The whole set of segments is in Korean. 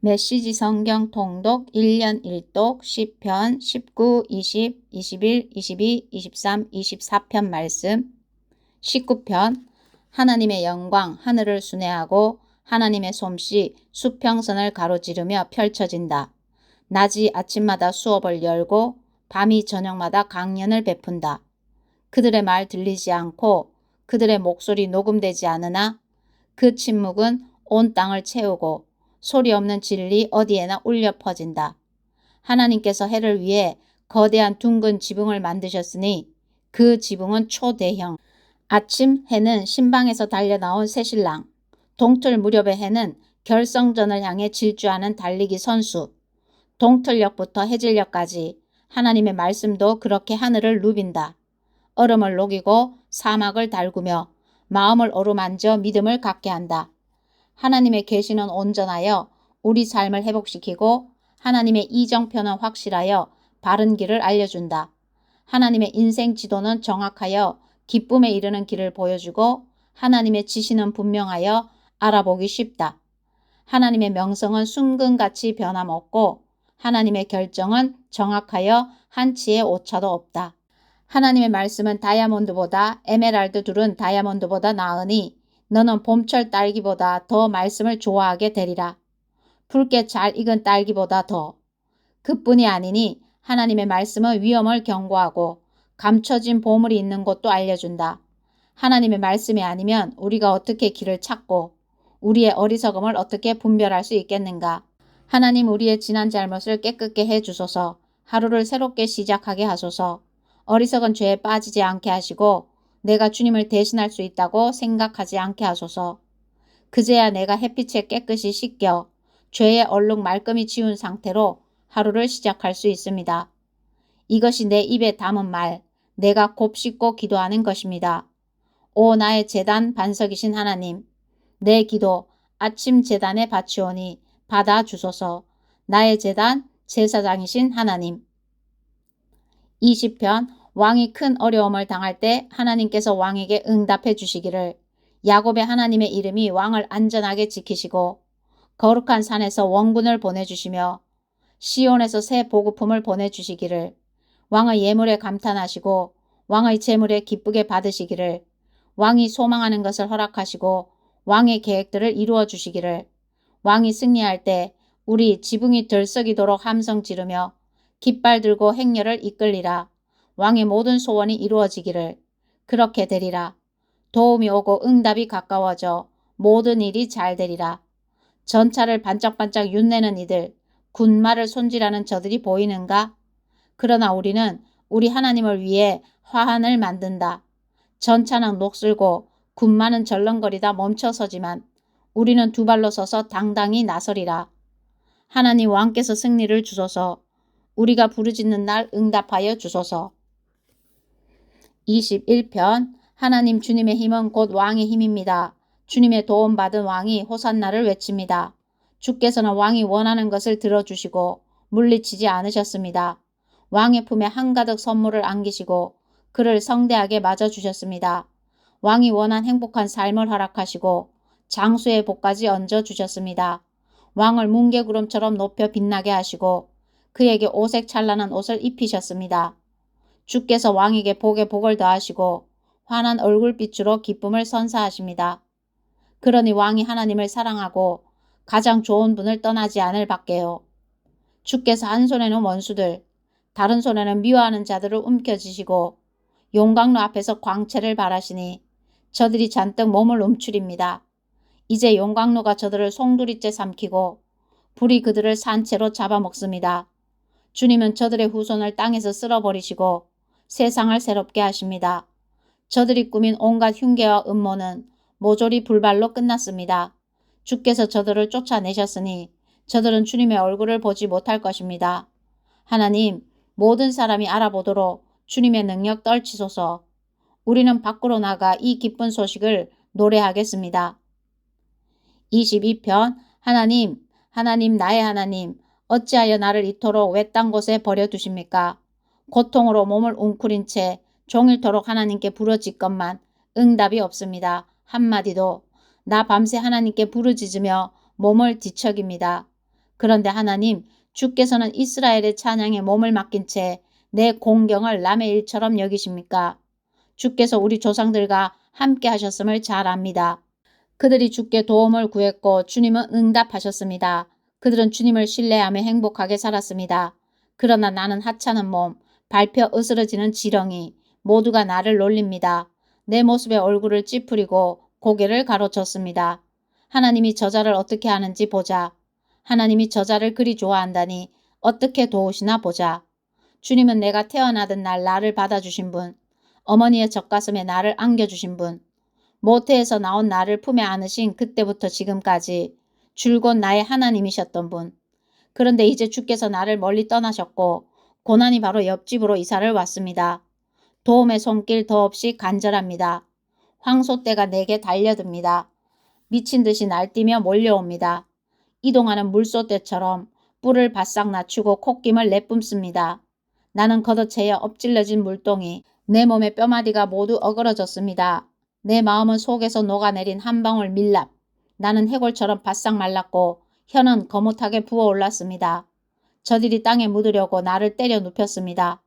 메시지 성경 통독 1년 1독 시편 19, 20, 21, 22, 23, 24편 말씀. 19편. 하나님의 영광 하늘을 순회하고 하나님의 솜씨 수평선을 가로지르며 펼쳐진다. 낮이 아침마다 수업을 열고 밤이 저녁마다 강연을 베푼다. 그들의 말 들리지 않고 그들의 목소리 녹음되지 않으나 그 침묵은 온 땅을 채우고 소리 없는 진리 어디에나 울려 퍼진다. 하나님께서 해를 위해 거대한 둥근 지붕을 만드셨으니 그 지붕은 초대형. 아침 해는 신방에서 달려나온 새신랑. 동틀 무렵의 해는 결성전을 향해 질주하는 달리기 선수. 동틀녘부터 해질녘까지 하나님의 말씀도 그렇게 하늘을 누빈다. 얼음을 녹이고 사막을 달구며 마음을 어루만져 믿음을 갖게 한다. 하나님의 계시는 온전하여 우리 삶을 회복시키고 하나님의 이정표는 확실하여 바른 길을 알려준다. 하나님의 인생 지도는 정확하여 기쁨에 이르는 길을 보여주고 하나님의 지시는 분명하여 알아보기 쉽다. 하나님의 명성은 순금같이 변함없고 하나님의 결정은 정확하여 한치의 오차도 없다. 하나님의 말씀은 다이아몬드보다 에메랄드 둘은 다이아몬드보다 나으니 너는 봄철 딸기보다 더 말씀을 좋아하게 되리라. 붉게 잘 익은 딸기보다 더. 그뿐이 아니니 하나님의 말씀은 위험을 경고하고 감춰진 보물이 있는 곳도 알려준다. 하나님의 말씀이 아니면 우리가 어떻게 길을 찾고 우리의 어리석음을 어떻게 분별할 수 있겠는가. 하나님 우리의 지난 잘못을 깨끗게 해주소서. 하루를 새롭게 시작하게 하소서. 어리석은 죄에 빠지지 않게 하시고 내가 주님을 대신할 수 있다고 생각하지 않게 하소서. 그제야 내가 햇빛에 깨끗이 씻겨 죄의 얼룩 말끔히 지운 상태로 하루를 시작할 수 있습니다. 이것이 내 입에 담은 말, 내가 곱씹고 기도하는 것입니다. 오 나의 제단 반석이신 하나님, 내 기도 아침 제단에 바치오니 받아주소서. 나의 제단 제사장이신 하나님. 20편. 왕이 큰 어려움을 당할 때 하나님께서 왕에게 응답해 주시기를. 야곱의 하나님의 이름이 왕을 안전하게 지키시고 거룩한 산에서 원군을 보내주시며 시온에서 새 보급품을 보내주시기를. 왕의 예물에 감탄하시고 왕의 재물에 기쁘게 받으시기를. 왕이 소망하는 것을 허락하시고 왕의 계획들을 이루어 주시기를. 왕이 승리할 때 우리 지붕이 들썩이도록 함성 지르며 깃발 들고 행렬을 이끌리라. 왕의 모든 소원이 이루어지기를. 그렇게 되리라. 도움이 오고 응답이 가까워져 모든 일이 잘 되리라. 전차를 반짝반짝 윤내는 이들, 군마를 손질하는 저들이 보이는가? 그러나 우리는 우리 하나님을 위해 화환을 만든다. 전차는 녹슬고 군마는 절렁거리다 멈춰서지만 우리는 두 발로 서서 당당히 나서리라. 하나님 왕께서 승리를 주소서. 우리가 부르짖는 날 응답하여 주소서. 21편. 하나님 주님의 힘은 곧 왕의 힘입니다. 주님의 도움받은 왕이 호산나를 외칩니다. 주께서는 왕이 원하는 것을 들어주시고 물리치지 않으셨습니다. 왕의 품에 한가득 선물을 안기시고 그를 성대하게 맞아주셨습니다. 왕이 원한 행복한 삶을 허락하시고 장수의 복까지 얹어주셨습니다. 왕을 뭉게구름처럼 높여 빛나게 하시고 그에게 오색 찬란한 옷을 입히셨습니다. 주께서 왕에게 복에 복을 더하시고 환한 얼굴빛으로 기쁨을 선사하십니다. 그러니 왕이 하나님을 사랑하고 가장 좋은 분을 떠나지 않을 밖에요. 주께서 한 손에는 원수들, 다른 손에는 미워하는 자들을 움켜쥐시고 용광로 앞에서 광채를 발하시니 저들이 잔뜩 몸을 움츠립니다. 이제 용광로가 저들을 송두리째 삼키고 불이 그들을 산채로 잡아먹습니다. 주님은 저들의 후손을 땅에서 쓸어버리시고 세상을 새롭게 하십니다. 저들이 꾸민 온갖 흉계와 음모는 모조리 불발로 끝났습니다. 주께서 저들을 쫓아내셨으니 저들은 주님의 얼굴을 보지 못할 것입니다. 하나님, 모든 사람이 알아보도록 주님의 능력 떨치소서. 우리는 밖으로 나가 이 기쁜 소식을 노래하겠습니다. 22편. 하나님, 하나님 나의 하나님, 어찌하여 나를 이토록 외딴 곳에 버려두십니까? 고통으로 몸을 웅크린 채 종일토록 하나님께 부르짖건만 응답이 없습니다. 한마디도. 나 밤새 하나님께 부르짖으며 몸을 뒤척입니다. 그런데 하나님, 주께서는 이스라엘의 찬양에 몸을 맡긴 채 내 공경을 남의 일처럼 여기십니까? 주께서 우리 조상들과 함께 하셨음을 잘 압니다. 그들이 주께 도움을 구했고 주님은 응답하셨습니다. 그들은 주님을 신뢰하며 행복하게 살았습니다. 그러나 나는 하찮은 몸, 밟혀 으스러지는 지렁이, 모두가 나를 놀립니다. 내 모습에 얼굴을 찌푸리고 고개를 가로쳤습니다. 하나님이 저자를 어떻게 하는지 보자. 하나님이 저자를 그리 좋아한다니 어떻게 도우시나 보자. 주님은 내가 태어나던 날 나를 받아주신 분, 어머니의 젖가슴에 나를 안겨주신 분, 모태에서 나온 나를 품에 안으신 그때부터 지금까지 줄곧 나의 하나님이셨던 분. 그런데 이제 주께서 나를 멀리 떠나셨고 고난이 바로 옆집으로 이사를 왔습니다. 도움의 손길 더없이 간절합니다. 황소떼가 내게 달려듭니다. 미친 듯이 날뛰며 몰려옵니다. 이동하는 물소떼처럼 뿔을 바싹 낮추고 콧김을 내뿜습니다. 나는 걷어채여 엎질러진 물동이, 내 몸의 뼈마디가 모두 어그러졌습니다. 내 마음은 속에서 녹아내린 한 방울 밀랍. 나는 해골처럼 바싹 말랐고 혀는 거뭇하게 부어올랐습니다. 저들이 땅에 묻으려고 나를 때려 눕혔습니다.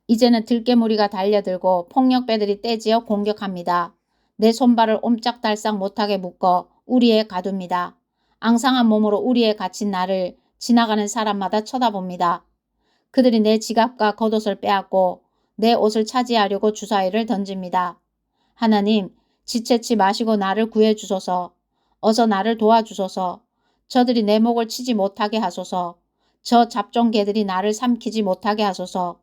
이제는 들깨무리가 달려들고 폭력배들이 떼지어 공격합니다. 내 손발을 옴짝달싹 못하게 묶어 우리에 가둡니다. 앙상한 몸으로 우리에 갇힌 나를 지나가는 사람마다 쳐다봅니다. 그들이 내 지갑과 겉옷을 빼앗고 내 옷을 차지하려고 주사위를 던집니다. 하나님, 지체치 마시고 나를 구해주소서. 어서 나를 도와주소서. 저들이 내 목을 치지 못하게 하소서. 저 잡종개들이 나를 삼키지 못하게 하소서.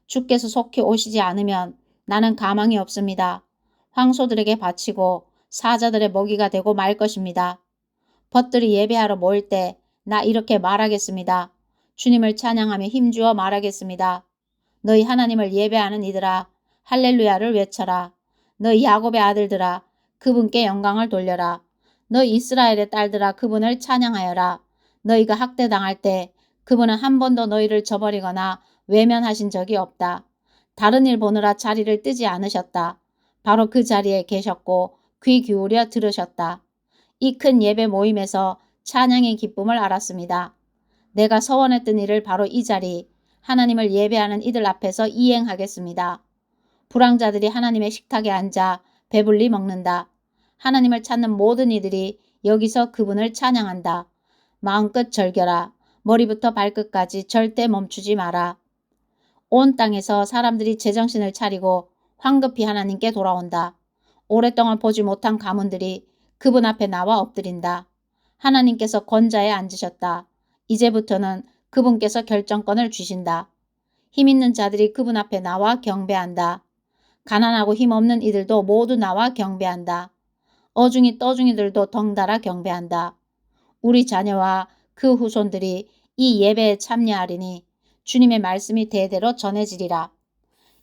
주께서 속히 오시지 않으면 나는 가망이 없습니다. 황소들에게 바치고 사자들의 먹이가 되고 말 것입니다. 벗들이 예배하러 모일 때 나 이렇게 말하겠습니다. 주님을 찬양하며 힘주어 말하겠습니다. 너희 하나님을 예배하는 이들아, 할렐루야를 외쳐라. 너희 야곱의 아들들아, 그분께 영광을 돌려라. 너희 이스라엘의 딸들아, 그분을 찬양하여라. 너희가 학대당할 때 그분은 한 번도 너희를 저버리거나 외면하신 적이 없다. 다른 일 보느라 자리를 뜨지 않으셨다. 바로 그 자리에 계셨고 귀 기울여 들으셨다. 이 큰 예배 모임에서 찬양의 기쁨을 알았습니다. 내가 서원했던 일을 바로 이 자리, 하나님을 예배하는 이들 앞에서 이행하겠습니다. 불황자들이 하나님의 식탁에 앉아 배불리 먹는다. 하나님을 찾는 모든 이들이 여기서 그분을 찬양한다. 마음껏 즐겨라. 머리부터 발끝까지 절대 멈추지 마라. 온 땅에서 사람들이 제정신을 차리고 황급히 하나님께 돌아온다. 오랫동안 보지 못한 가문들이 그분 앞에 나와 엎드린다. 하나님께서 권자에 앉으셨다. 이제부터는 그분께서 결정권을 주신다. 힘있는 자들이 그분 앞에 나와 경배한다. 가난하고 힘없는 이들도 모두 나와 경배한다. 어중이 떠중이들도 덩달아 경배한다. 우리 자녀와 그 후손들이 이 예배에 참여하리니 주님의 말씀이 대대로 전해지리라.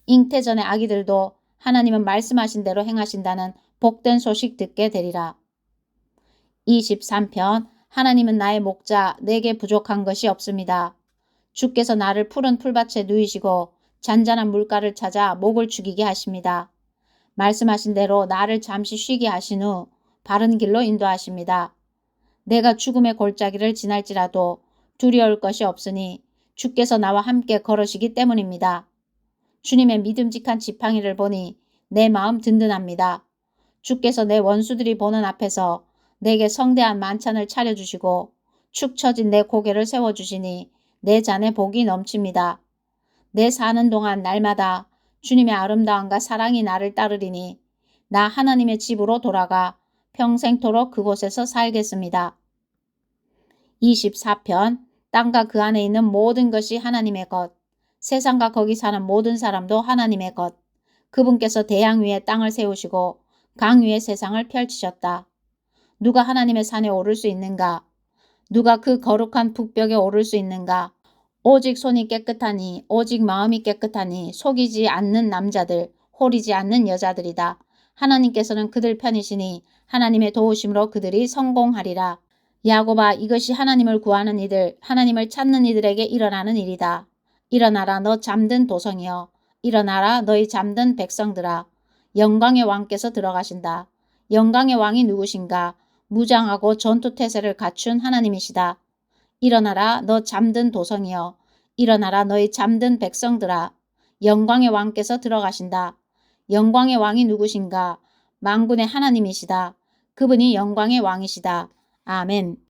잉태전의 아기들도 하나님은 말씀하신 대로 행하신다는 복된 소식 듣게 되리라. 23편 하나님은 나의 목자, 내게 부족한 것이 없습니다. 주께서 나를 푸른 풀밭에 누이시고 잔잔한 물가를 찾아 목을 죽이게 하십니다. 말씀하신 대로 나를 잠시 쉬게 하신 후 바른 길로 인도하십니다. 내가 죽음의 골짜기를 지날지라도 두려울 것이 없으니 주께서 나와 함께 걸으시기 때문입니다. 주님의 믿음직한 지팡이를 보니 내 마음 든든합니다. 주께서 내 원수들이 보는 앞에서 내게 성대한 만찬을 차려주시고 축 처진 내 고개를 세워주시니 내 잔에 복이 넘칩니다. 내 사는 동안 날마다 주님의 아름다움과 사랑이 나를 따르리니 나 하나님의 집으로 돌아가 평생토록 그곳에서 살겠습니다. 24편 땅과 그 안에 있는 모든 것이 하나님의 것, 세상과 거기 사는 모든 사람도 하나님의 것. 그분께서 대양 위에 땅을 세우시고 강 위에 세상을 펼치셨다. 누가 하나님의 산에 오를 수 있는가? 누가 그 거룩한 북벽에 오를 수 있는가? 오직 손이 깨끗하니, 오직 마음이 깨끗하니 속이지 않는 남자들, 호리지 않는 여자들이다. 하나님께서는 그들 편이시니 하나님의 도우심으로 그들이 성공하리라. 야곱아, 이것이 하나님을 구하는 이들, 하나님을 찾는 이들에게 일어나는 일이다. 일어나라 너 잠든 도성이여. 일어나라 너희 잠든 백성들아. 영광의 왕께서 들어가신다. 영광의 왕이 누구신가? 무장하고 전투태세를 갖춘 하나님이시다. 일어나라 너 잠든 도성이여. 일어나라 너희 잠든 백성들아. 영광의 왕께서 들어가신다. 영광의 왕이 누구신가? 만군의 하나님이시다. 그분이 영광의 왕이시다. 아멘.